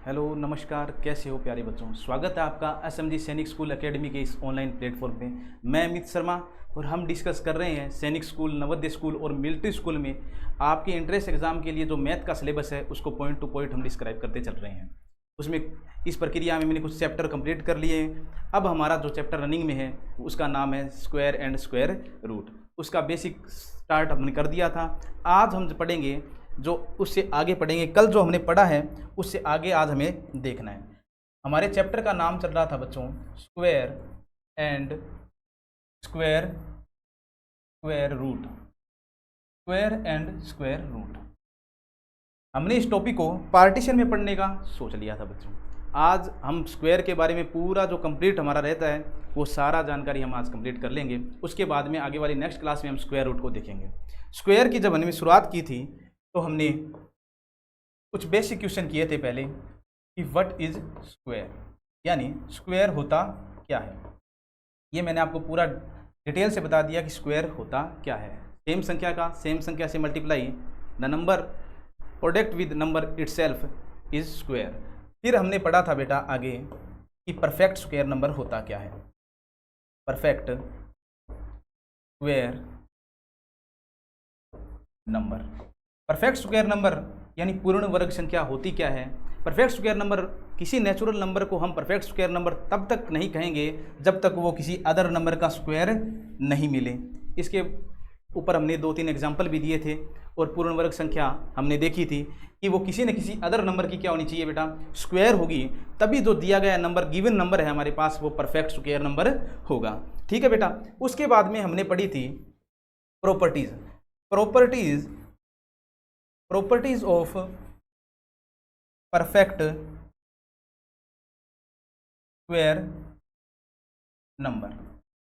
Hello नमस्कार, कैसे हो प्यारे बच्चों। स्वागत है आपका एसएमजी सैनिक स्कूल एकेडमी के इस ऑनलाइन प्लेटफॉर्म पे। मैं अमित शर्मा और हम डिस्कस कर रहे हैं सैनिक स्कूल, नवोदय स्कूल और मिलिट्री स्कूल में आपके एंट्रेंस एग्जाम के लिए जो मैथ का सिलेबस है उसको पॉइंट टू पॉइंट हम डिस्क्राइब करते चल रहे हैं। उसमें इस प्रक्रिया में मैंने कुछ चैप्टर कंप्लीट कर लिए हैं। अब हमारा जो चैप्टर रनिंग में है उसका नाम है स्क्वायर एंड स्क्वायर रूट। उसका बेसिक स्टार्ट हमने कर दिया था। आज हम पढ़ेंगे जो उससे आगे पढ़ेंगे। कल जो हमने पढ़ा है उससे आगे आज हमें देखना है। हमारे चैप्टर का नाम चल रहा था बच्चों square and square root. Square and square root हमने इस टॉपिक को पार्टीशन में पढ़ने का सोच लिया था बच्चों। आज हम स्क्वायर के बारे में पूरा जो कंप्लीट हमारा रहता है वो सारा जानकारी हम आज कंप्लीट कर लेंगे। उसके बाद में आगे वाली नेक्स्ट क्लास में हम स्क्वायर रूट को देखेंगे। स्क्वायर की जब हमने शुरुआत की थी तो हमने कुछ बेसिक क्वेश्चन किए थे पहले कि व्हाट इज स्क्वायर, यानी स्क्वायर होता क्या है। ये मैंने आपको पूरा डिटेल से बता दिया कि स्क्वायर होता क्या है। सेम संख्या का सेम संख्या से multiply the number product with number itself is square. फिर हमने पढ़ा था बेटा आगे कि परफेक्ट स्क्वायर नंबर होता क्या है। Perfect square number, perfect square number यानी पूर्ण वर्ग संख्या होती क्या है। परफेक्ट स्क्वायर नंबर, किसी नेचुरल नंबर को हम परफेक्ट स्क्वायर नंबर तब तक नहीं कहेंगे जब तक वो किसी अदर नंबर का स्क्वायर नहीं मिले। इसके ऊपर हमने 2-3 एग्जाम्पल भी दिए थे और पूर्ण वर्ग संख्या हमने देखी थी कि वो किसी न किसी अदर नंबर की क्या होनी चाहिए बेटा, स्क्वायर होगी, तभी जो दिया गया नंबर, गिवन नंबर है हमारे पास, वो परफेक्ट स्क्वायर नंबर होगा। ठीक है बेटा। उसके बाद में हमने पढ़ी थी properties of perfect square number,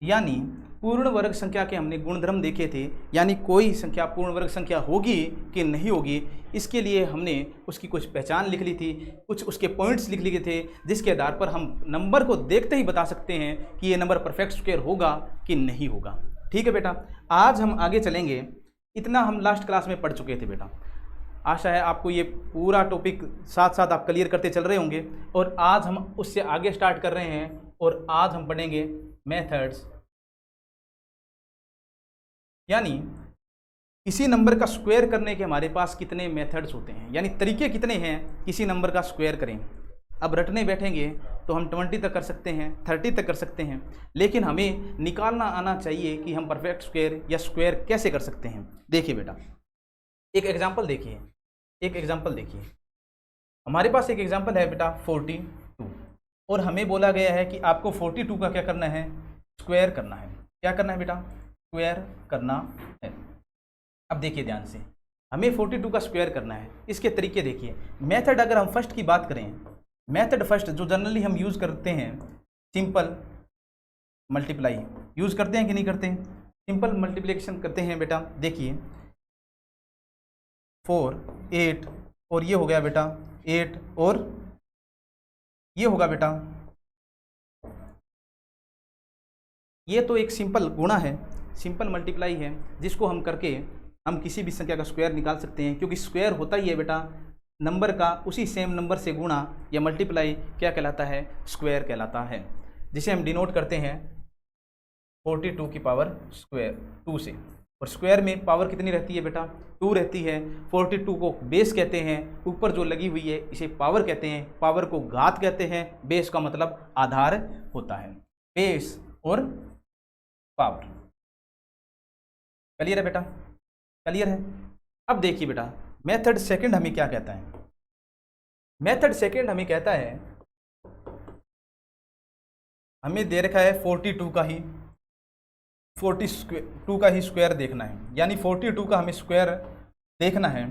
यानी पूर्ण वर्ग संख्या के हमने गुणधर्म देखे थे। यानी कोई संख्या पूर्ण वर्ग संख्या होगी कि नहीं होगी, इसके लिए हमने उसकी कुछ पहचान लिख ली थी, कुछ उसके पॉइंट्स लिख लिए थे, जिसके आधार पर हम नंबर को देखते ही बता सकते हैं कि ये नंबर परफेक्ट स्क्वायर होगा कि नहीं होगा। ठीक है बेटा। आज हम आगे चलेंगे। इतना हम लास्ट क्लास में पढ़ चुके थे बेटा। आशा है आपको ये पूरा टॉपिक साथ साथ आप क्लियर करते चल रहे होंगे। और आज हम उससे आगे स्टार्ट कर रहे हैं और आज हम पढ़ेंगे मेथड्स, यानी किसी नंबर का स्क्वायर करने के हमारे पास कितने मेथड्स होते हैं, यानी तरीके कितने हैं किसी नंबर का स्क्वायर करें। अब रटने बैठेंगे तो हम 20 तक कर सकते हैं, 30 तक कर सकते हैं, लेकिन हमें निकालना आना चाहिए कि हम परफेक्ट स्क्वायर या स्क्वायर कैसे कर सकते हैं। देखिए बेटा, एक एग्जाम्पल देखिए। हमारे पास एक एग्जाम्पल है बेटा 42, और हमें बोला गया है कि आपको 42 का क्या करना है, स्क्वायर करना है। क्या करना है बेटा, स्क्वायर करना है। अब देखिए ध्यान से, हमें 42 का स्क्वायर करना है। इसके तरीके देखिए। मेथड अगर हम फर्स्ट की बात करें, मेथड फर्स्ट जो जनरली हम यूज़ करते हैं, सिंपल मल्टीप्लाई यूज़ करते हैं कि नहीं करते हैं, सिंपल मल्टीप्लिकेशन करते हैं बेटा। देखिए 4, 8 और ये हो गया बेटा 8 और ये होगा बेटा, ये तो एक सिंपल गुणा है, सिंपल मल्टीप्लाई है, जिसको हम करके हम किसी भी संख्या का स्क्वायर निकाल सकते हैं। क्योंकि स्क्वायर होता ही है बेटा नंबर का उसी सेम नंबर से गुणा या मल्टीप्लाई, क्या कहलाता है, स्क्वायर कहलाता है, जिसे हम डिनोट करते हैं 42 की पावर स्क्वायर 2 से। और स्क्वायर में पावर कितनी रहती है बेटा, 2 रहती है। 42 को बेस कहते हैं, ऊपर जो लगी हुई है इसे पावर कहते हैं, पावर को घात कहते हैं, बेस का मतलब आधार होता है, बेस और पावर। क्लियर है बेटा, क्लियर है। अब देखिए बेटा, मेथड सेकंड हमें क्या कहता है। मेथड सेकंड हमें कहता है, हमें दे रखा है 42 का ही स्क्वायर देखना है, यानी 42 का हमें स्क्वायर देखना है।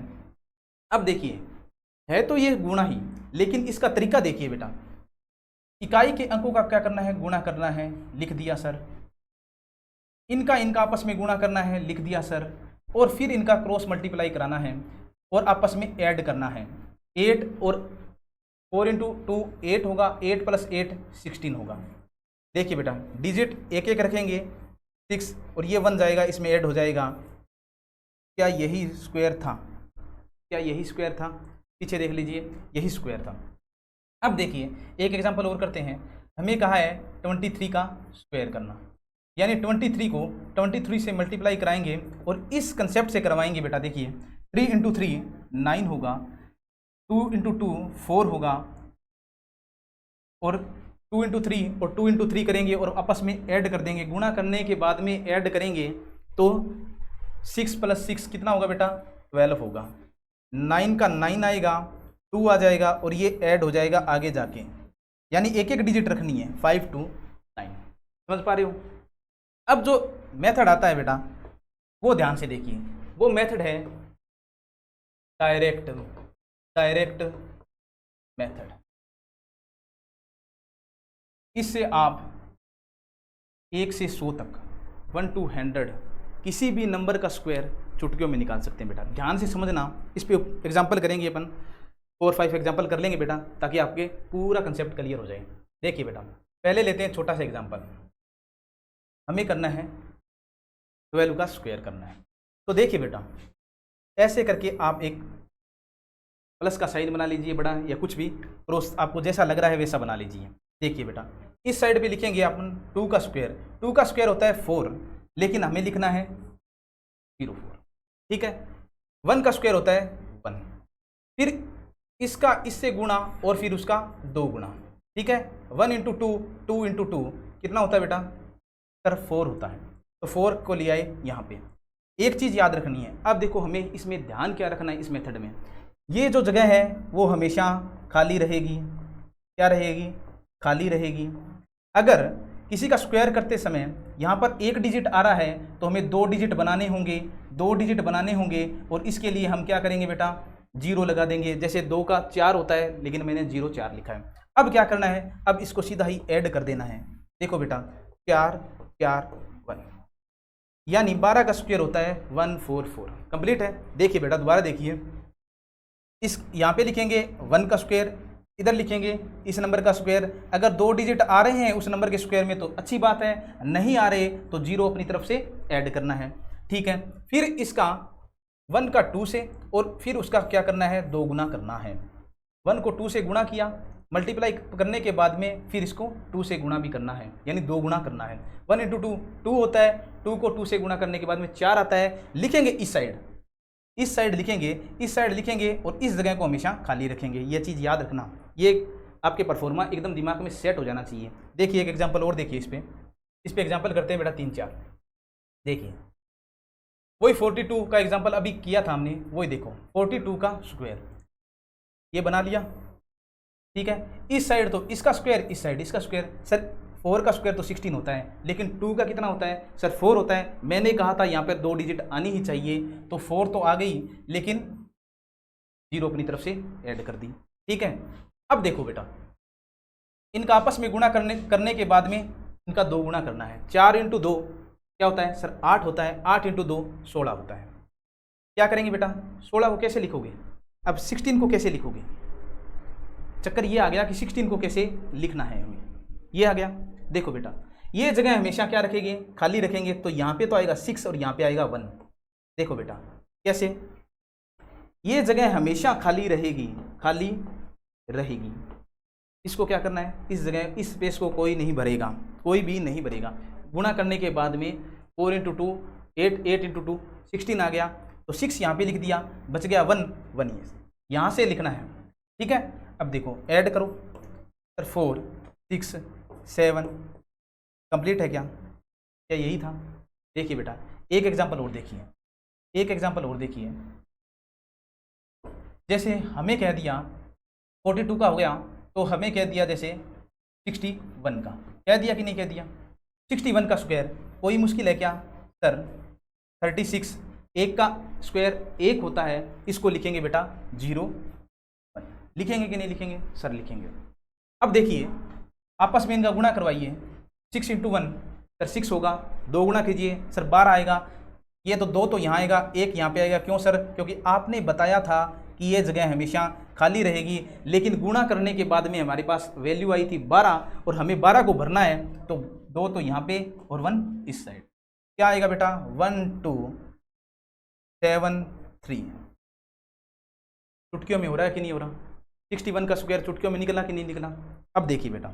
अब देखिए, है तो ये गुणा ही, लेकिन इसका तरीका देखिए बेटा। इकाई के अंकों का क्या करना है, गुणा करना है, लिख दिया सर। इनका आपस में गुणा करना है, लिख दिया सर। और फिर इनका क्रॉस मल्टीप्लाई कराना है और आपस में ऐड करना है। 8 और 4 × 2 8 होगा, 8 + 8 16 होगा। देखिए बेटा, डिजिट एक एक रखेंगे 6 और ये 1 जाएगा, इसमें ऐड हो जाएगा। क्या यही स्क्वायर था, क्या यही स्क्वायर था? पीछे देख लीजिए, यही स्क्वायर था। अब देखिए एक एग्जांपल और करते हैं। हमें कहा है 23 का स्क्वायर करना, यानी 23 को 23 से मल्टीप्लाई कराएंगे और इस कंसेप्ट से करवाएंगे बेटा। देखिए 3 इंटू 3 9 होगा, 2 इंटू 2 4 होगा, और 2 इंटू 3 और 2 इंटू 3 करेंगे और आपस में ऐड कर देंगे। गुणा करने के बाद में ऐड करेंगे तो 6 प्लस 6 कितना होगा बेटा 12 होगा। 9 का 9 आएगा, 2 आ जाएगा और ये ऐड हो जाएगा आगे जाके, यानी एक एक डिजिट रखनी है 5 to 9। समझ पा रहे हो? अब जो मेथड आता है बेटा वो ध्यान से देखिए। वो मेथड है डायरेक्ट मेथड। इससे आप 1 से 100 तक 1 to 100 किसी भी नंबर का स्क्वायर चुटकियों में निकाल सकते हैं बेटा। ध्यान से समझना। इस पे एग्जांपल करेंगे अपन, 4-5 एग्जांपल कर लेंगे बेटा, ताकि आपके पूरा कंसेप्ट क्लियर हो जाए। देखिए बेटा पहले लेते हैं छोटा सा एग्जांपल। हमें करना है 12 का स्क्वायर करना है। तो देखिए बेटा ऐसे करके आप एक प्लस का साइन बना लीजिए बड़ा, या कुछ भी क्रॉस आपको जैसा लग रहा है वैसा बना लीजिए। देखिए बेटा इस साइड पे लिखेंगे अपन 2 का स्क्वायर। 2 का स्क्वायर होता है 4, लेकिन हमें लिखना है 04, ठीक है। 1 का स्क्वायर होता है 1, फिर इसका इससे गुणा और फिर उसका 2 गुणा, ठीक है। 1 इंटू 2 2 इंटू 2 कितना होता है बेटा सर 4 होता है। तो 4 को ले आए यहाँ पे। एक चीज़ याद रखनी है। अब देखो हमें इसमें ध्यान क्या रखना है, इस मेथड में ये जो जगह है वो हमेशा खाली रहेगी। क्या रहेगी? खाली रहेगी। अगर किसी का स्क्वायर करते समय यहाँ पर एक डिजिट आ रहा है तो हमें 2 डिजिट बनाने होंगे, 2 डिजिट बनाने होंगे, और इसके लिए हम क्या करेंगे बेटा 0 लगा देंगे। जैसे 2 का 4 होता है, लेकिन मैंने 0 4 लिखा है। अब क्या करना है, अब इसको सीधा ही ऐड कर देना है। देखो बेटा 4 4 1, यानी 12 का स्क्वायर होता है 144। कंप्लीट है। देखिए बेटा दोबारा देखिए, इस यहाँ पे लिखेंगे 1 का स्क्वायर, इधर लिखेंगे इस नंबर का स्क्वायर। अगर 2 डिजिट आ रहे हैं उस नंबर के स्क्वायर में तो अच्छी बात है, नहीं आ रहे तो 0 अपनी तरफ से ऐड करना है, ठीक है। फिर इसका 1 का 2 से, और फिर उसका क्या करना है 2 गुना करना है। 1 को 2 से गुणा किया, मल्टीप्लाई करने के बाद में फिर इसको 2 से गुणा भी करना है, यानी 2 गुना करना है। 1 इंटू 2 2 होता है, 2 को 2 से गुणा करने के बाद में 4 आता है। लिखेंगे इस साइड लिखेंगे, इस साइड लिखेंगे, और इस जगह को हमेशा खाली रखेंगे। ये चीज़ याद रखना, ये आपके परफॉर्मा एकदम दिमाग में सेट हो जाना चाहिए। देखिए एक एग्जांपल और देखिए, इस पे एग्जांपल करते हैं बेटा 3-4। देखिए वही 42 का एग्जांपल अभी किया था हमने, वही देखो 42 का स्क्वायर ये बना लिया, ठीक है। इस साइड तो इसका स्क्वायर, इस साइड इसका स्क्वायर। सर 4 का स्क्वायर तो 16 होता है, लेकिन 2 का कितना होता है सर 4 होता है। मैंने कहा था यहाँ पर 2 डिजिट आनी ही चाहिए, तो 4 तो आ गई, लेकिन 0 अपनी तरफ से ऐड कर दी, ठीक है। अब देखो बेटा इनका आपस में गुणा करने के बाद में इनका 2 गुणा करना है। 4 इंटू 2 क्या होता है सर 8 होता है। 8 इंटू 2 16 होता है। क्या करेंगे बेटा 16 को कैसे लिखोगे? अब 16 को कैसे लिखोगे? चक्कर ये आ गया कि 16 को कैसे लिखना है हमें, ये आ गया। देखो बेटा ये जगह हमेशा क्या रखेंगे, खाली रखेंगे। तो यहाँ पे तो आएगा 6 और यहाँ पे आएगा 1। देखो बेटा कैसे, ये जगह हमेशा खाली रहेगी। इसको क्या करना है, इस जगह इस स्पेस को कोई नहीं भरेगा, कोई भी नहीं भरेगा। गुणा करने के बाद में 4 इंटू 2 8, 8 इंटू 2 16 आ गया। तो 6 यहाँ पे लिख दिया, बच गया 1 यहाँ से लिखना है, ठीक है। अब देखो ऐड करो सर 4 6 7 कंप्लीट है क्या यही था? देखिए बेटा एक एग्जांपल और देखिए, जैसे हमें कह दिया 42 का हो गया, तो हमें कह दिया जैसे 61 का, कह दिया कि नहीं कह दिया? 61 का स्क्वायर कोई मुश्किल है क्या सर? 36, 1 का स्क्वायर 1 होता है, इसको लिखेंगे बेटा 0 1। लिखेंगे कि नहीं लिखेंगे सर? लिखेंगे। अब देखिए आपस में इनका गुणा करवाइए। 6 इंटू 1 सर 6 होगा, 2 गुणा कीजिए सर 12 आएगा। ये तो 2 तो यहाँ आएगा, 1 यहाँ पे आएगा। क्यों सर? क्योंकि आपने बताया था कि ये जगह हमेशा खाली रहेगी, लेकिन गुणा करने के बाद में हमारे पास वैल्यू आई थी 12 और हमें 12 को भरना है, तो 2 तो यहाँ पे और 1 इस साइड। क्या आएगा बेटा 1 2 7 3। चुटकियों में हो रहा है कि नहीं हो रहा? 61 का स्क्वायर चुटकियों में निकला कि नहीं निकला। अब देखिए बेटा,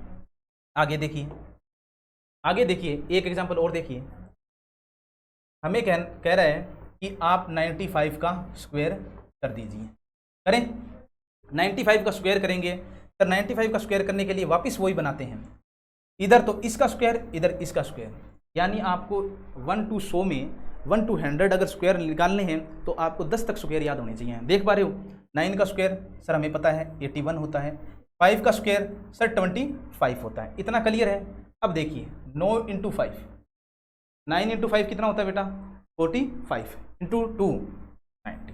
आगे देखिए, आगे देखिए, एक एग्जाम्पल और देखिए। हमें कह रहा है कि आप 95 का स्क्वायर कर दीजिए। करें, 95 का स्क्वायर करेंगे तो 95 का स्क्वायर करने के लिए वापस वही बनाते हैं, इधर तो इसका स्क्वायर, इधर इसका स्क्वायर, यानी आपको 1 to 100 में 1 to 100 अगर स्क्वायर निकालने हैं तो आपको 10 तक स्क्वायर याद होने चाहिए। देख पा रहे हो, 9 का स्क्वायर सर हमें पता है 81 होता है, 5 का स्क्वायर सर 25 होता है। इतना क्लियर है। अब देखिए 9 × 5, 9 × 5 कितना होता है बेटा, 45 × 2 90।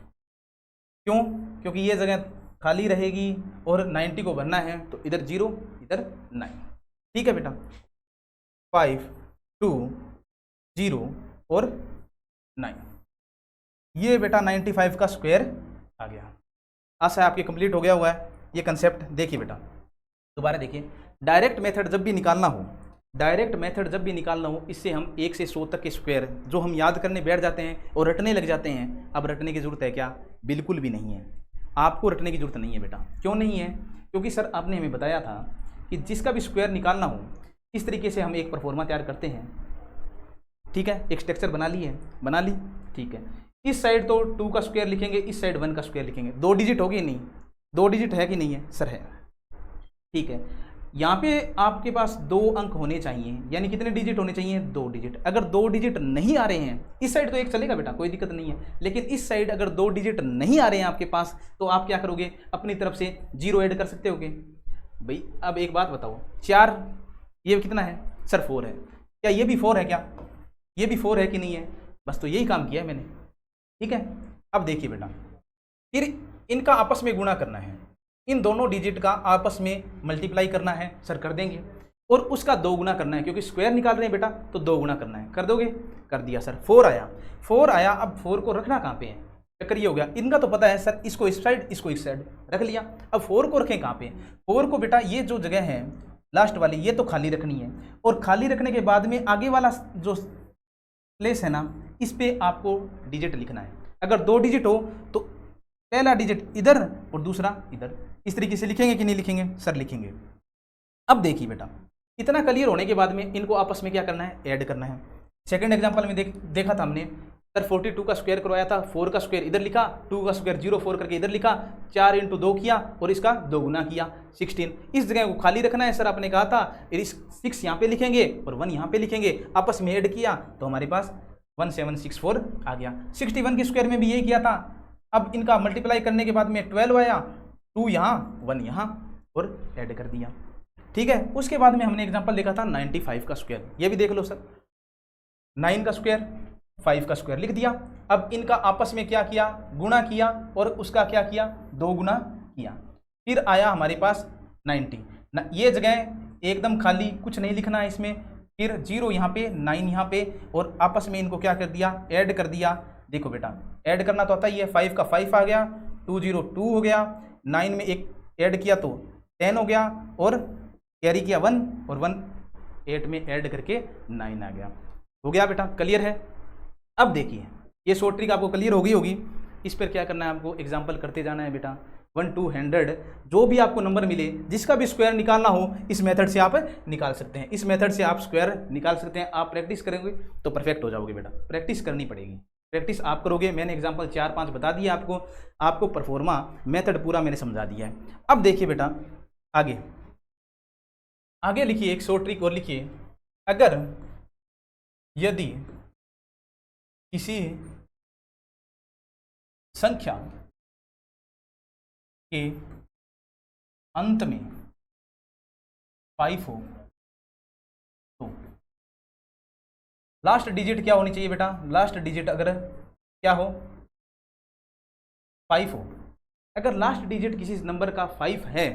क्यों? क्योंकि ये जगह खाली रहेगी और 90 को भरना है, तो इधर 0 इधर 9। ठीक है बेटा, 5 2 0 और 9, ये बेटा 95 का स्क्वायर आ गया। आशा है आपके कंप्लीट हो गया हुआ है ये कंसेप्ट। देखिए बेटा, दोबारा देखिए, डायरेक्ट मेथड जब भी निकालना हो, डायरेक्ट मेथड जब भी निकालना हो, इससे हम 1 से 100 तक के स्क्वायर जो हम याद करने बैठ जाते हैं और रटने लग जाते हैं। अब रटने की ज़रूरत है क्या? बिल्कुल भी नहीं है, आपको रटने की ज़रूरत नहीं है बेटा। क्यों नहीं है? क्योंकि सर आपने हमें बताया था कि जिसका भी स्क्वायर निकालना हो, इस तरीके से हम एक परफॉर्मा तैयार करते हैं। ठीक है, एक स्ट्रक्चर बना ली है, बना ली, ठीक है। इस साइड तो 2 का स्क्वायर लिखेंगे, इस साइड 1 का स्क्वायर लिखेंगे। 2 डिजिट होगी नहीं? 2 डिजिट है कि नहीं है? सर है। ठीक है, यहाँ पे आपके पास 2 अंक होने चाहिए, यानी कितने डिजिट होने चाहिए? 2 डिजिट। अगर 2 डिजिट नहीं आ रहे हैं, इस साइड तो एक चलेगा बेटा, कोई दिक्कत नहीं है, लेकिन इस साइड अगर 2 डिजिट नहीं आ रहे हैं आपके पास, तो आप क्या करोगे? अपनी तरफ से 0 ऐड कर सकते होगे भाई। अब एक बात बताओ, 4 ये कितना है? सर 4 है। क्या ये भी 4 है? क्या ये भी 4 है कि नहीं है? बस तो यही काम किया है मैंने। ठीक है, अब देखिए बेटा, फिर इनका आपस में गुणा करना है, इन दोनों डिजिट का आपस में मल्टीप्लाई करना है। सर कर देंगे, और उसका 2 गुना करना है, क्योंकि स्क्वायर निकाल रहे हैं बेटा, तो 2 गुना करना है। कर दोगे? कर दिया सर। 4 आया, 4 आया। अब 4 को रखना कहाँ पे है? चक्कर ये हो गया, इनका तो पता है सर, इसको इस साइड, इसको इस साइड रख लिया। अब 4 को रखें कहाँ पे? 4 को बेटा ये जो जगह है लास्ट वाली, ये तो खाली रखनी है, और खाली रखने के बाद में आगे वाला जो प्लेस है ना, इस पे आपको डिजिट लिखना है। अगर 2 डिजिट हो तो पहला डिजिट इधर और दूसरा इधर, इस तरीके से लिखेंगे कि नहीं लिखेंगे? सर लिखेंगे। अब देखिए बेटा, इतना क्लियर होने के बाद में इनको आपस में क्या करना है? ऐड करना है। सेकंड एग्जांपल में देखा था हमने, सर 42 का स्क्वायर करवाया था, 4 का स्क्वायर इधर लिखा, 2 का स्क्वायर 04 करके इधर लिखा, 4 × 2 किया और इसका 2 गुना किया, 16। इस जगह को खाली रखना है। सर आपने कहा था 6 यहाँ पे लिखेंगे और 1 यहाँ पे लिखेंगे, आपस में ऐड किया तो हमारे पास 1764 आ गया। 61 के स्क्वायर में भी यही किया था। अब इनका मल्टीप्लाई करने के बाद में 12 आया, 2 यहाँ 1 यहाँ, और ऐड कर दिया। ठीक है, उसके बाद में हमने एग्जांपल देखा था 95 का स्क्वायर। ये भी देख लो सर, 9 का स्क्वायर, 5 का स्क्वायर लिख दिया। अब इनका आपस में क्या किया? गुणा किया, और उसका क्या किया? 2 गुना किया। फिर आया हमारे पास 90। ये जगह एकदम खाली, कुछ नहीं लिखना है इसमें। फिर 0 यहाँ पे, 9 यहाँ पे, और आपस में इनको क्या कर दिया? ऐड कर दिया। देखो बेटा, ऐड करना तो आता ही है। 5 का 5 आ गया, 2 0 2 हो गया, 9 में एक ऐड किया तो 10 हो गया, और कैरी किया 1, और 1 8 में ऐड करके 9 आ गया। हो गया बेटा, क्लियर है? अब देखिए, ये शॉर्ट ट्रिक आपको क्लियर हो गई होगी। इस पर क्या करना है आपको? एग्जाम्पल करते जाना है बेटा। 1 to 100 जो भी आपको नंबर मिले, जिसका भी स्क्वायर निकालना हो, इस मेथड से आप निकाल सकते हैं। इस मेथड से आप स्क्वायर निकाल सकते हैं। आप प्रैक्टिस करेंगे तो परफेक्ट हो जाओगे बेटा। प्रैक्टिस करनी पड़ेगी, प्रैक्टिस आप करोगे। मैंने एग्जाम्पल 4-5 बता दिया आपको परफॉर्मा मेथड पूरा मैंने समझा दिया है। अब देखिए बेटा, आगे लिखिए, एक शॉर्ट ट्रिक और लिखिए। अगर यदि किसी संख्या के अंत में 5 हो तो लास्ट डिजिट क्या होनी चाहिए बेटा? लास्ट डिजिट अगर क्या हो? 5 हो। अगर लास्ट डिजिट किसी नंबर का 5 है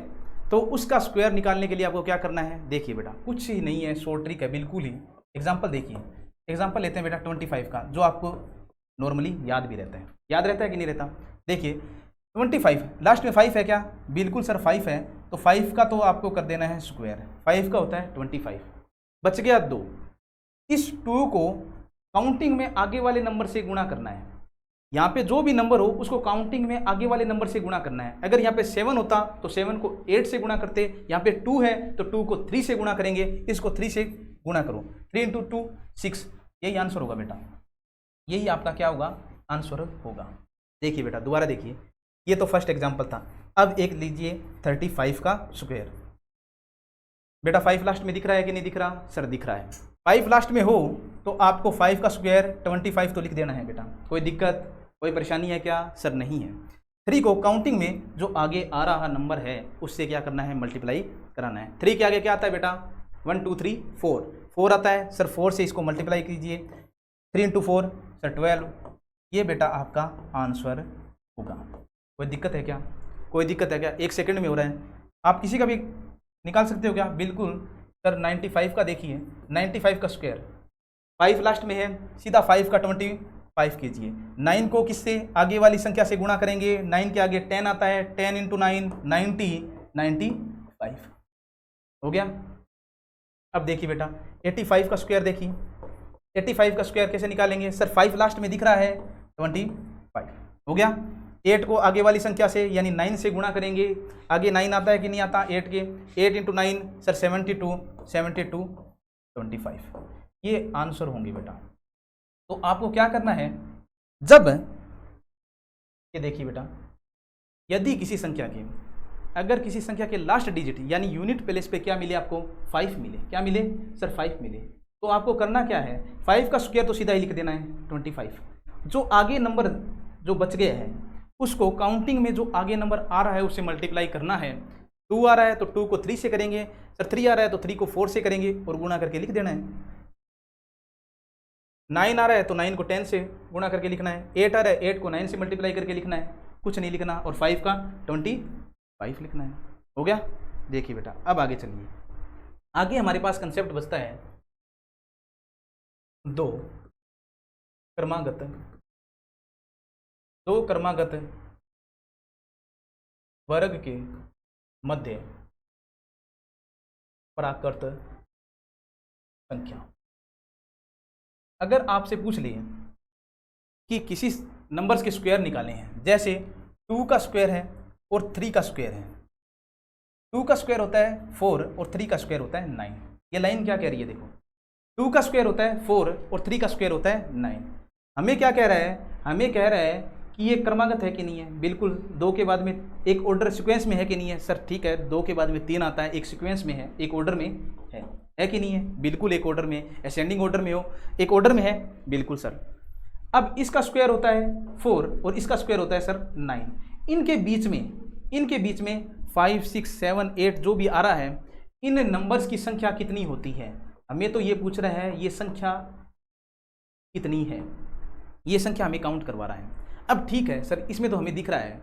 तो उसका स्क्वायर निकालने के लिए आपको क्या करना है? देखिए बेटा, कुछ ही नहीं है, शॉर्ट ट्रिक है बिल्कुल ही। एग्जाम्पल देखिए, एग्जाम्पल लेते हैं बेटा 25 का, जो आपको नॉर्मली याद भी रहता है। याद रहता है कि नहीं रहता? देखिए 25, लास्ट में 5 है क्या? बिल्कुल सर 5 है, तो 5 का तो आपको कर देना है स्क्वायर। 5 का होता है 25, बच गया 2। इस 2 को काउंटिंग में आगे वाले नंबर से गुणा करना है। यहाँ पे जो भी नंबर हो उसको काउंटिंग में आगे वाले नंबर से गुणा करना है। अगर यहाँ पे 7 होता तो 7 को 8 से गुणा करते, यहाँ पे 2 है तो 2 को 3 से गुणा करेंगे, इसको 3 से गुणा करो, 3 × 2 6, यही आंसर होगा बेटा, यही आपका क्या होगा, आंसर होगा। देखिए बेटा दोबारा देखिए, ये तो फर्स्ट एग्जाम्पल था। अब एक लीजिए 35 का स्क्वायर। बेटा 5 लास्ट में दिख रहा है कि नहीं दिख रहा, सर दिख रहा है। 5 लास्ट में हो तो आपको 5 का स्क्वायर 25 तो लिख देना है बेटा, कोई दिक्कत कोई परेशानी है क्या, सर नहीं है। 3 को काउंटिंग में जो आगे आ रहा नंबर है उससे क्या करना है, मल्टीप्लाई कराना है। 3 के आगे क्या आता है बेटा, 1 2 3 4, 4 आता है सर, 4 से इसको मल्टीप्लाई कीजिए, 3 × 4 सर 12, ये बेटा आपका आंसर होगा। कोई दिक्कत है क्या, कोई दिक्कत है क्या, 1 सेकंड में हो रहा है, आप किसी का भी निकाल सकते हो क्या, बिल्कुल सर। 95 का देखिए, 95 का स्क्वायर 5 लास्ट में है, सीधा 5 का 25 कीजिए। 9 को किससे, आगे वाली संख्या से गुणा करेंगे, 9 के आगे 10 आता है, 10 × 9 90, 95 हो गया। अब देखिए बेटा 85 का स्क्वायर देखिए, 85 का स्क्वायर कैसे निकालेंगे सर, 5 लास्ट में दिख रहा है, 25 हो गया। 8 को आगे वाली संख्या से यानी 9 से गुणा करेंगे, आगे 9 आता है कि नहीं आता, 8 के, 8 × 9 सर 72, 25 ये आंसर होंगे बेटा। तो आपको क्या करना है, जब ये देखिए बेटा, यदि किसी संख्या के, अगर किसी संख्या के लास्ट डिजिट यानी यूनिट प्लेस पे क्या मिले आपको, 5 मिले, क्या मिले सर 5 मिले, तो आपको करना क्या है, 5 का स्क्वायर तो सीधा ही लिख देना है 25, जो आगे नंबर जो बच गया है उसको काउंटिंग में जो आगे नंबर आ रहा है उससे मल्टीप्लाई करना है। 2 आ रहा है तो 2 को 3 से करेंगे, सर 3 आ रहा है तो 3 को 4 से करेंगे और गुणा करके लिख देना है। 9 आ रहा है तो 9 को 10 से गुणा करके लिखना है, 8 आ रहा है 8 को 9 से मल्टीप्लाई करके लिखना है, कुछ नहीं लिखना, और 5 का 25 लिखना है। हो गया। देखिए बेटा अब आगे चलिए, आगे हमारे पास कंसेप्ट बचता है दो क्रमागत वर्ग के मध्य प्राकृत संख्या। अगर आपसे पूछ लिए कि किसी नंबर्स के स्क्वायर निकाले हैं, जैसे 2 का स्क्वायर है और 3 का स्क्वायर है, 2 का स्क्वायर होता है 4 और 3 का स्क्वायर होता है 9। ये लाइन क्या कह रही है, देखो 2 का स्क्वायर होता है 4 और 3 का स्क्वायर होता है 9। हमें क्या कह रहा है, हमें कह रहा है कि ये क्रमागत है कि नहीं है, बिल्कुल 2 के बाद में एक ऑर्डर सीक्वेंस में है कि नहीं है, सर ठीक है 2 के बाद में 3 आता है, एक सीक्वेंस में है, एक ऑर्डर में है कि नहीं है, बिल्कुल एक ऑर्डर में, असेंडिंग ऑर्डर में हो, एक ऑर्डर में है, बिल्कुल सर। अब इसका स्क्वायर होता है 4 और इसका स्क्वायर होता है सर 9, इनके बीच में 5 6 7 8 जो भी आ रहा है, इन नंबर्स की संख्या कितनी होती है, हमें तो ये पूछ रहा है ये संख्या कितनी है, ये संख्या हमें काउंट करवा रहा है। अब ठीक है सर, इसमें तो हमें दिख रहा है,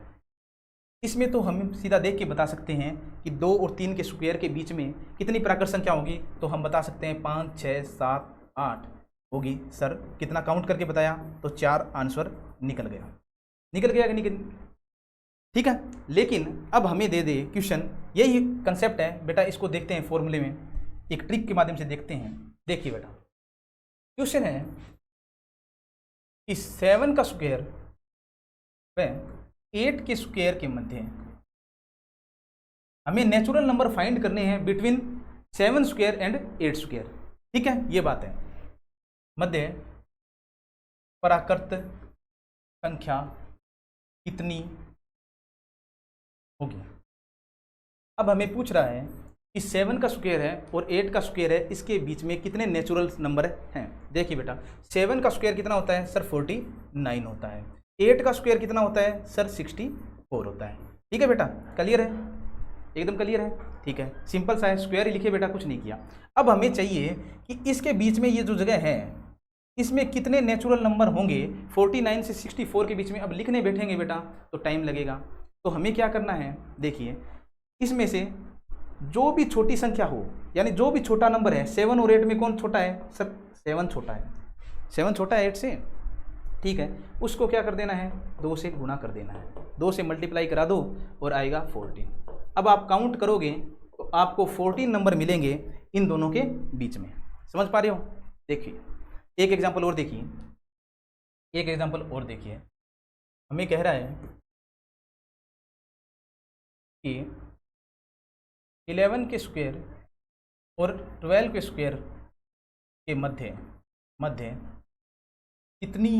इसमें तो हम सीधा देख के बता सकते हैं कि 2 और 3 के स्क्वायर के बीच में कितनी प्राकृत संख्या होगी, तो हम बता सकते हैं 5 6 7 8 होगी। सर कितना काउंट करके बताया, तो 4 आंसर निकल गया कि निकल, ठीक है। लेकिन अब हमें दे दे क्वेश्चन, यही कंसेप्ट है बेटा, इसको देखते हैं फॉर्मूले में, एक ट्रिक के माध्यम से देखते हैं। देखिए बेटा क्वेश्चन है कि 7 का स्क्वायर व 8 के स्क्वायर के मध्य हमें नेचुरल नंबर फाइंड करने हैं बिटवीन 7 स्क्वायर एंड 8 स्क्वायर, ठीक है, ये बात है। मध्य प्राकृत संख्या कितनी होगी। अब हमें पूछ रहा है कि 7 का स्क्वायर है और 8 का स्क्वायर है, इसके बीच में कितने नेचुरल नंबर हैं। देखिए बेटा 7 का स्क्वायर कितना होता है सर 49 होता है, 8 का स्क्वायर कितना होता है सर 64 होता है, ठीक है बेटा, क्लियर है, एकदम क्लियर है, ठीक है, सिंपल सा है, स्क्वायर ही लिखे बेटा, कुछ नहीं किया। अब हमें चाहिए कि इसके बीच में ये जो जगह है इसमें कितने नेचुरल नंबर होंगे, 49 से 64 के बीच में। अब लिखने बैठेंगे बेटा तो टाइम लगेगा, तो हमें क्या करना है, देखिए इसमें से जो भी छोटी संख्या हो, यानी जो भी छोटा नंबर है, 7 और 8 में कौन छोटा है सर, 7 छोटा है, 7 छोटा है 8 से, ठीक है, उसको क्या कर देना है 2 से गुणा कर देना है, 2 से मल्टीप्लाई करा दो और आएगा 14। अब आप काउंट करोगे तो आपको 14 नंबर मिलेंगे इन दोनों के बीच में, समझ पा रहे हो। देखिए एक एग्जाम्पल और देखिए, हमें कह रहा है कि 11 के स्क्वायर और 12 के स्क्वायर के मध्य कितनी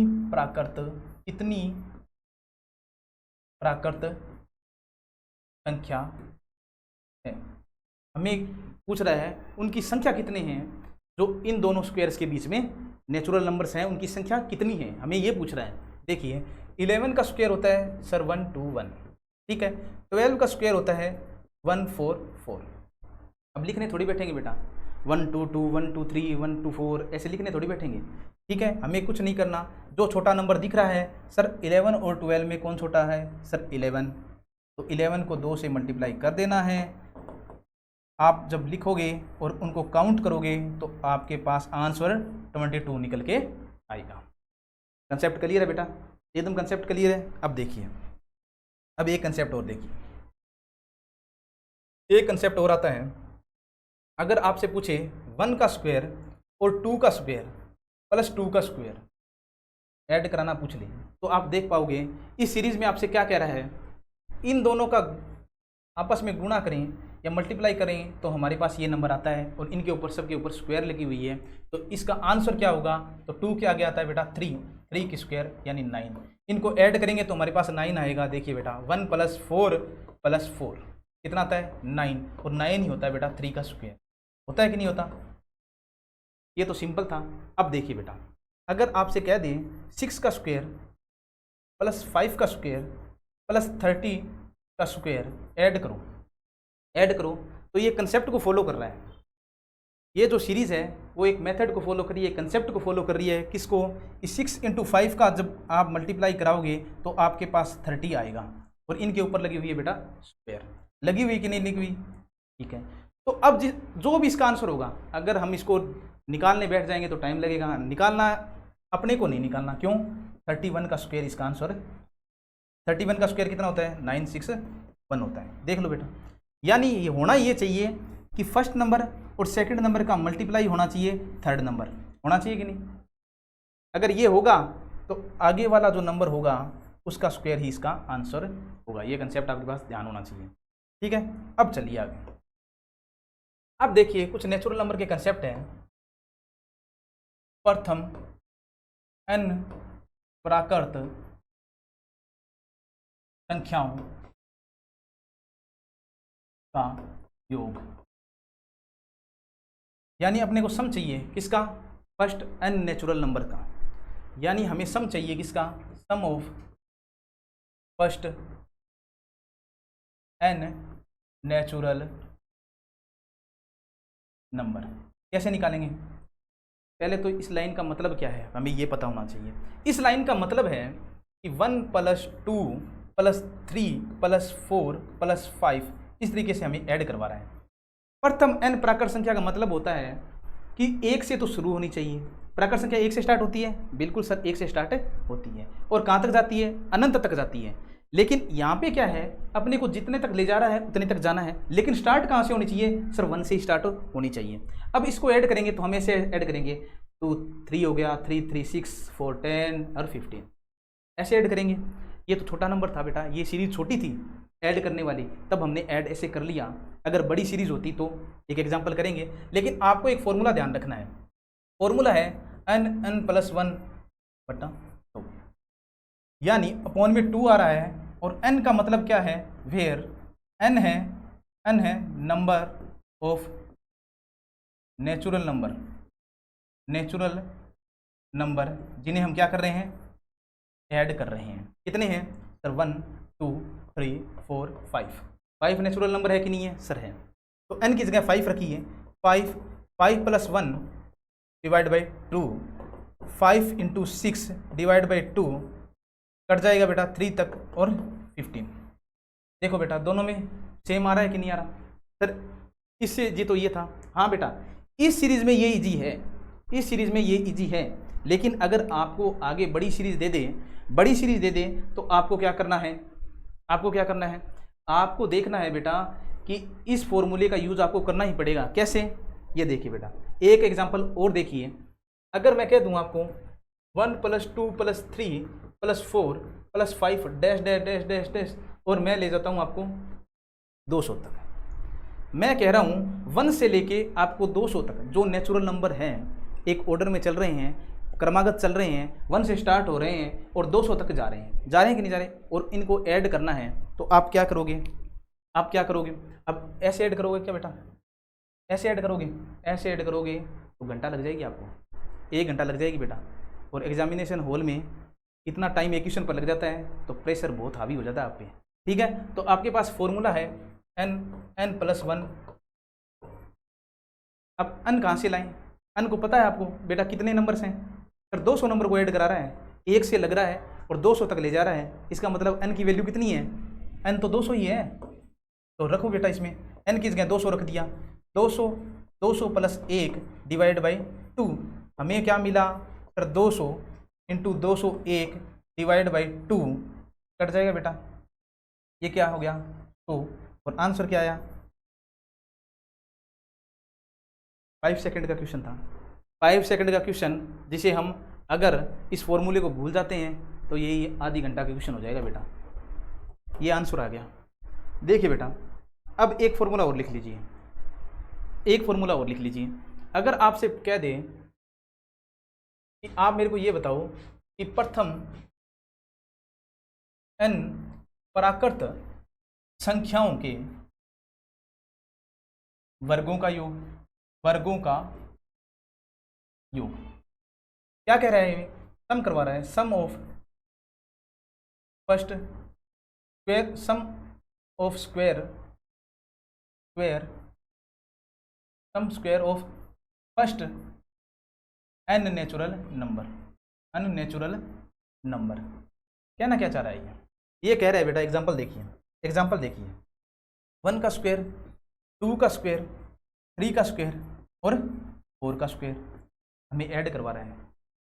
प्राकृत संख्या है। हमें पूछ रहा है उनकी संख्या कितने हैं, जो इन दोनों स्क्वायर्स के बीच में नेचुरल नंबर्स हैं उनकी संख्या कितनी है, हमें ये पूछ रहा है। देखिए 11 का स्क्वायर होता है सर 121, ठीक है। 12 का स्क्वायर होता है 144। अब लिखने थोड़ी बैठेंगे बेटा 122, 123, 124 ऐसे लिखने थोड़ी बैठेंगे, ठीक है। हमें कुछ नहीं करना, जो छोटा नंबर दिख रहा है सर 11 और 12 में कौन छोटा है सर 11, तो 11 को 2 से मल्टीप्लाई कर देना है। आप जब लिखोगे और उनको काउंट करोगे तो आपके पास आंसर 22 निकल के आएगा। कंसेप्ट क्लियर है बेटा, एकदम कंसेप्ट क्लियर है। अब देखिए, अब एक कंसेप्ट और देखिए, एक कंसेप्ट और आता है। अगर आपसे पूछे 1 का स्क्वायर और 2 का स्क्वायर प्लस 2 का स्क्वायर ऐड कराना पूछ ले, तो आप देख पाओगे इस सीरीज में आपसे क्या कह रहा है, इन दोनों का आपस में गुणा करें या मल्टीप्लाई करें तो हमारे पास ये नंबर आता है और इनके ऊपर सबके ऊपर स्क्वायर लगी हुई है, तो इसका आंसर क्या होगा, तो 2 के आगे आता है बेटा 3 की स्क्वायर यानी 9। इनको ऐड करेंगे तो हमारे पास 9 आएगा। देखिए बेटा 1 + 4 + 4 कितना आता है 9, और 9 ही होता है बेटा 3 का स्क्वायर, होता है कि नहीं होता। ये तो सिंपल था। अब देखिए बेटा, अगर आपसे कह दें 6 का स्क्वायर प्लस 5 का स्क्वायर प्लस 30 का स्क्वायर ऐड करो, तो ये कंसेप्ट को फॉलो कर रहा है। ये जो सीरीज़ है वो एक मेथड को फॉलो कर रही है, कंसेप्ट को फॉलो कर रही है। किसको, इस 6 × 5 का जब आप मल्टीप्लाई कराओगे तो आपके पास 30 आएगा, और इनके ऊपर लगी हुई है बेटा स्क्वायर, लगी हुई कि नहीं लगी हुई, ठीक है। तो अब जो भी इसका आंसर होगा, अगर हम इसको निकालने बैठ जाएंगे तो टाइम लगेगा, निकालना अपने को नहीं निकालना, क्यों, 31 का स्क्वायर इसका आंसर। 31 का स्क्वायर कितना होता है 961 होता है। देख लो बेटा, यानी ये होना ये चाहिए कि फर्स्ट नंबर और सेकंड नंबर का मल्टीप्लाई होना चाहिए थर्ड नंबर, होना चाहिए कि नहीं। अगर ये होगा तो आगे वाला जो नंबर होगा उसका स्क्वायर ही इसका आंसर होगा। ये कंसेप्ट आपके पास ध्यान होना चाहिए, ठीक है। अब चलिए आगे। अब देखिए कुछ नेचुरल नंबर के कंसेप्ट हैं। प्रथम n प्राकृत संख्याओं का योग, यानी अपने को सम चाहिए किसका, फर्स्ट n नेचुरल नंबर का, यानी हमें सम चाहिए किसका, sum of first n natural number. कैसे निकालेंगे, पहले तो इस लाइन का मतलब क्या है हमें ये पता होना चाहिए। इस लाइन का मतलब है कि 1 + 2 + 3 + 4 + 5 इस तरीके से हमें ऐड करवा रहा है। प्रथम n प्राकृत संख्या का मतलब होता है कि 1 से तो शुरू होनी चाहिए। प्राकृत संख्या 1 से स्टार्ट होती है, बिल्कुल सर 1 से स्टार्ट होती है, और कहाँ तक जाती है, अनंत तक जाती है। लेकिन यहाँ पे क्या है, अपने को जितने तक ले जा रहा है उतने तक जाना है, लेकिन स्टार्ट कहाँ से होनी चाहिए सर, 1 से स्टार्ट होनी चाहिए। अब इसको ऐड करेंगे तो हम ऐसे ऐड करेंगे, 2 3 हो गया, 3 3 6 4 10 और 15 ऐसे ऐड करेंगे। ये तो छोटा नंबर था बेटा, ये सीरीज छोटी थी ऐड करने वाली, तब हमने ऐड ऐसे कर लिया। अगर बड़ी सीरीज होती तो एक एग्जांपल करेंगे, लेकिन आपको एक फॉर्मूला ध्यान रखना है। फॉर्मूला है n + 1/2, यानी अपॉन में 2 आ रहा है, और n का मतलब क्या है, वेयर n है नंबर ऑफ नेचुरल नंबर जिन्हें हम क्या कर रहे हैं, ऐड कर रहे हैं। कितने हैं सर, 1 2 3 4 5 नेचुरल नंबर है कि नहीं है सर, है। तो n की जगह 5 रखी है, 5 + 1 / 2, 5 × 6 / 2 कट जाएगा बेटा 3 तक और 15। देखो बेटा दोनों में सेम आ रहा है कि नहीं आ रहा सर, इससे जी तो ये था। हाँ बेटा इस सीरीज में ये इजी है, इस सीरीज में ये इजी है, लेकिन अगर आपको आगे बड़ी सीरीज दे दे तो आपको क्या करना है, आपको देखना है बेटा कि इस फॉर्मूले का यूज आपको करना ही पड़ेगा। कैसे, ये देखिए बेटा एक एग्जांपल और देखिए। अगर मैं कह दूं आपको 1 + 2 + 3 + 4 plus 5 dash dash dash dash dash, और मैं ले जाता हूँ आपको 200 तक। मैं कह रहा हूँ 1 से लेके आपको 200 तक जो नेचुरल नंबर हैं, एक ऑर्डर में चल रहे हैं, क्रमागत चल रहे हैं, 1 से स्टार्ट हो रहे हैं और 200 तक जा रहे हैं कि नहीं जा रहे, और इनको ऐड करना है, तो आप क्या करोगे? अब ऐसे ऐड करोगे क्या बेटा? ऐसे ऐड करोगे तो घंटा लग जाएगी आपको, 1 घंटा लग जाएगी बेटा। और एग्जामिनेशन हॉल में इतना टाइम एक क्वेश्चन पर लग जाता है तो प्रेशर बहुत हावी हो जाता है आप पे, ठीक है। तो आपके पास फॉर्मूला है n प्लस 1। अब n कहाँ से लाएं? n को पता है आपको बेटा कितने नंबर्स हैं? सर 200 नंबर को ऐड करा रहा है, 1 से लग रहा है और 200 तक ले जा रहा है, इसका मतलब n की वैल्यू कितनी है? n तो 200 ही है, तो रखो बेटा इसमें n की जगह 200 रख दिया। 200 प्लस 1 डिवाइड बाई 2, हमें क्या मिला sir? 200 into 201 divide by 2, cut जाएगा बेटा, ये क्या हो गया 2, और आंसर क्या आया? 5 सेकंड का क्वेश्चन था, 5 सेकंड का क्वेश्चन, जिसे हम अगर इस फॉर्मूले को भूल जाते हैं तो यही आधी घंटा का क्वेश्चन हो जाएगा बेटा। ये आंसर आ गया। देखिए बेटा, अब एक फॉर्मूला और लिख लीजिए, अगर आपसे कह दें कि आप मेरे को ये बताओ कि प्रथम n प्राकृत संख्याओं के वर्गों का योग, क्या कह रहा है? सम करवा रहा है, sum of first square, sum of square of first n natural number. कहना क्या चाह रहा है ये कह रहा है बेटा, एग्जांपल देखिए 1 का स्क्वायर, 2 का स्क्वायर, 3 का स्क्वायर और 4 का स्क्वायर हमें ऐड करवा रहा है।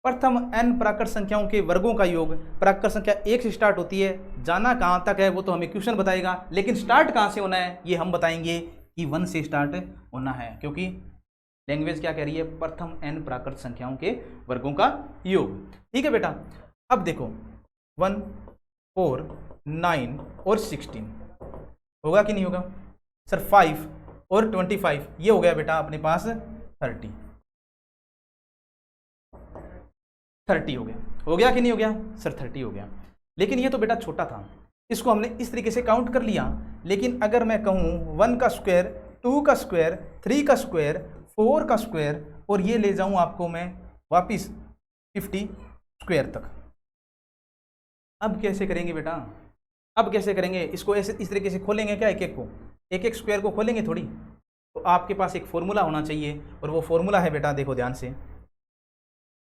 प्रथम n प्राकृत संख्याओं के वर्गों का योग, प्राकृत संख्या 1 से स्टार्ट होती है, जाना कहाँ तक है वो तो हमें क्वेश्चन बताएगा, लेकिन स्टार्ट कहाँ से होना है ये हम बताएंगे कि 1 से स्टार्ट होना है, क्योंकि लैंग्वेज क्या कह रही है? प्रथम n प्राकृत संख्याओं के वर्गों का योग। ठीक है बेटा, अब देखो 1, 4, 9 और 16 होगा कि नहीं होगा? सर 5 और 25 ये हो गया बेटा अपने पास 30 हो गया कि नहीं हो गया? सर 30 हो गया, लेकिन ये तो बेटा छोटा था, इसको हमने इस तरीके से काउंट कर लिया। लेकिन अगर मैं कहूँ 1 का स्क्वायर, 2 का स्क्वायर, 3 का स्क्वायर, 4 का स्क्वायर और ये ले जाऊँ आपको मैं वापिस 50 स्क्वायर तक, अब कैसे करेंगे बेटा? अब कैसे करेंगे इसको? ऐसे इस तरीके से खोलेंगे क्या? एक एक स्क्वायर को खोलेंगे थोड़ी, तो आपके पास एक फॉर्मूला होना चाहिए, और वो फॉर्मूला है बेटा, देखो ध्यान से,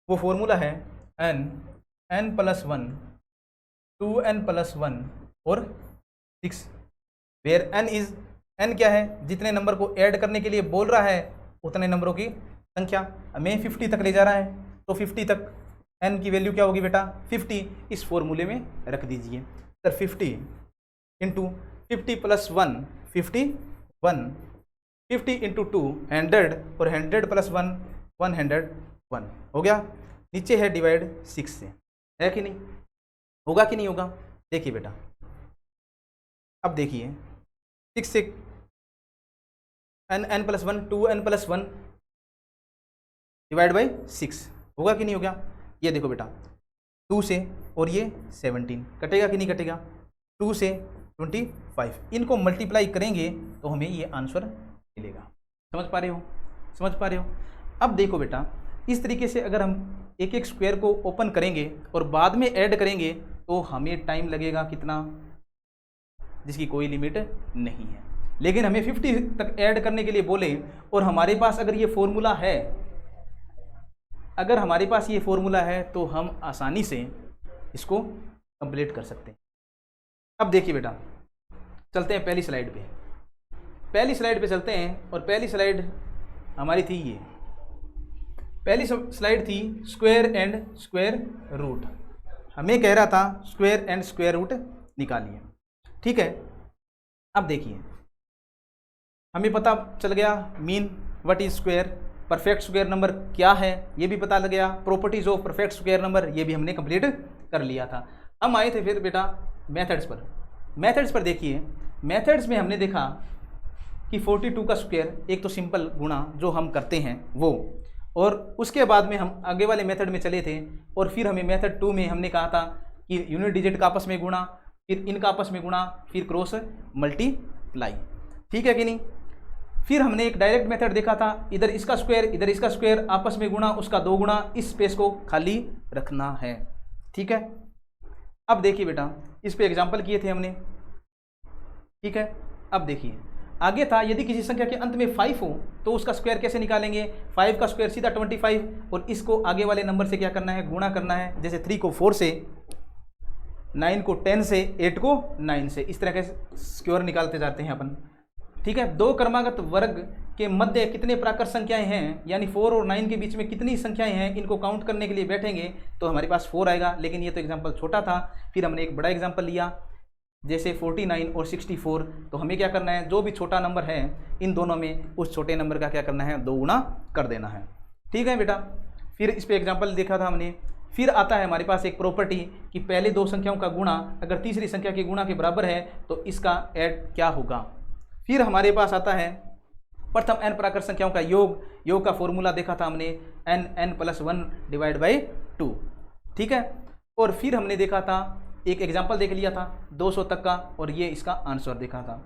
वो फॉर्मूला है n प्लस 1, 2n प्लस 1 और 6, वेयर n क्या है? जितने नंबर को ऐड करने के लिए बोल रहा है उतने नंबरों की संख्या, हमें 50 तक ले जा रहा है, तो 50 तक n की वैल्यू क्या होगी बेटा? 50 इस फॉर्मूले में रख दीजिए। सर 50 इंटू 50 प्लस 1 51, 50 इंटू 2 100 और 100 प्लस 1 101 हो गया। नीचे है डिवाइड 6 से, है कि नहीं? होगा कि नहीं होगा? देखिए बेटा, अब देखिए 6 से n plus 1 2n plus 1 divide by 6 होगा कि नहीं होगा? ये देखो बेटा 2 से और ये 17 कटेगा कि नहीं कटेगा? 2 से 25, इनको मल्टीप्लाई करेंगे तो हमें ये आंसर मिलेगा। समझ पा रहे हो? अब देखो बेटा, इस तरीके से अगर हम एक एक स्क्वायर को ओपन करेंगे और बाद में ऐड करेंगे तो हमें टाइम लगेगा कितना, जिसकी कोई लिमिट नहीं है। लेकिन हमें 50 तक ऐड करने के लिए बोले और हमारे पास अगर ये फॉर्मूला है, तो हम आसानी से इसको कंप्लीट कर सकते हैं। अब देखिए बेटा, चलते हैं पहली स्लाइड पे चलते हैं, और पहली स्लाइड हमारी थी ये, पहली स्लाइड थी स्क्वायर एंड स्क्वायर रूट। हमें कह रहा था स्क्वायर एंड स्क्वायर रूट निकालिए, ठीक है। अब देखिए, हमें पता चल गया mean what is square, perfect square number क्या है ये भी पता लग गया, properties of perfect square number ये भी हमने कंप्लीट कर लिया था। हम आए थे फिर बेटा मेथड्स पर। मेथड्स पर देखिए, मेथड्स में हमने देखा कि 42 का स्क्वायर, एक तो सिंपल गुणा जो हम करते हैं वो, और उसके बाद में हम आगे वाले मेथड में चले थे, और फिर हमें मेथड 2 में हमने कहा था कि यूनिट डिजिट का आपस में गुणा, फिर इनका आपस में गुणा, फिर क्रॉस मल्टीप्लाई। ठीक है कि नहीं। फिर हमने एक डायरेक्ट मेथड देखा था, इधर इसका स्क्वायर इधर इसका स्क्वायर आपस में गुणा, उसका 2 गुणा, इस स्पेस को खाली रखना है। ठीक है। अब देखिए बेटा, इस पे एग्जांपल किए थे हमने। ठीक है। अब देखिए आगे था, यदि किसी संख्या के अंत में 5 हो तो उसका स्क्वायर कैसे निकालेंगे। 5 का स्क्वायर सीधा 25, और इसको आगे वाले नंबर से क्या करना है, गुणा करना है। जैसे 3 को 4 से, 9 को 10 से, 8 को 9 से, इस तरह के स्क्वायर निकालते जाते हैं अपन। ठीक है। 2 क्रमागत वर्ग के मध्य कितने प्राकृत संख्याएं हैं, यानी 4 और 9 के बीच में कितनी संख्याएं हैं, इनको काउंट करने के लिए बैठेंगे तो हमारे पास 4 आएगा। लेकिन ये तो एग्जांपल छोटा था। फिर हमने एक बड़ा एग्जांपल लिया, जैसे 49 और 64। तो हमें क्या करना है, जो भी छोटा नंबर है इन दोनों में, उस छोटे नंबर का क्या करना है, 2 गुना कर देना है। ठीक है बेटा। फिर इस पे एग्जांपल देखा था हमने। फिर आता है हमारे पास एक प्रॉपर्टी कि पहले 2 संख्याओं का गुणा अगर तीसरी संख्या के गुणा के बराबर है तो इसका ऐड क्या होगा। फिर हमारे पास आता है प्रथम n प्राकृत संख्याओं का योग। योग का फॉर्मूला देखा था हमने, n+1 डिवाइड बाई 2। ठीक है। और फिर हमने देखा था, एक एग्जाम्पल देख लिया था 200 तक का, और ये इसका आंसर देखा था।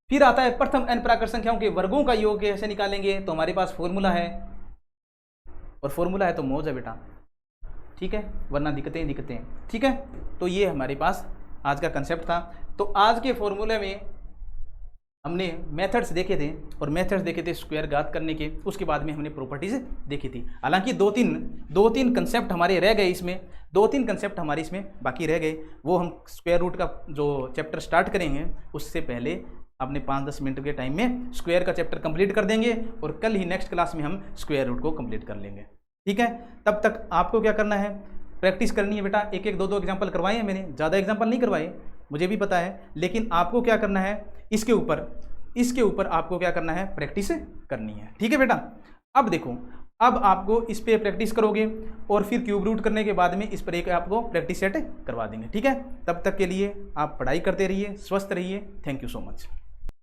फिर आता है प्रथम n प्राकृत संख्याओं के वर्गों का योग कैसे निकालेंगे। तो हमारे पास फॉर्मूला है, और फॉर्मूला है तो मौज है बेटा। ठीक है, वरना दिक्कतें दिक्कतें। ठीक है। तो ये हमारे पास आज का कंसेप्ट था। तो आज के फॉर्मूले में हमने मेथड्स देखे थे, और मेथड्स देखे थे स्क्वायर घात करने के। उसके बाद में हमने प्रॉपर्टीज देखी थी। हालांकि दो तीन कंसेप्ट हमारे रह गए इसमें, 2-3 कंसेप्ट हमारे इसमें बाकी रह गए। वो हम स्क्वायर रूट का जो चैप्टर स्टार्ट करेंगे उससे पहले अपने 5-10 मिनट के टाइम में स्क्वायर का चैप्टर कंप्लीट कर देंगे, और कल ही नेक्स्ट क्लास में हम स्क्वायर रूट को कंप्लीट कर लेंगे। ठीक है। तब तक आपको क्या करना है, प्रैक्टिस करनी है बेटा। 1-1, 2-2 एग्जाम्पल करवाए हैं मैंने, ज़्यादा एग्जाम्पल नहीं करवाए, मुझे भी पता है। लेकिन आपको क्या करना है, इसके ऊपर आपको क्या करना है, प्रैक्टिस करनी है। ठीक है बेटा। अब देखो, अब आपको इस पे प्रैक्टिस करोगे, और फिर क्यूब रूट करने के बाद में इस पर एक आपको प्रैक्टिस सेट करवा देंगे। ठीक है। तब तक के लिए आप पढ़ाई करते रहिए, स्वस्थ रहिए। Thank you so much.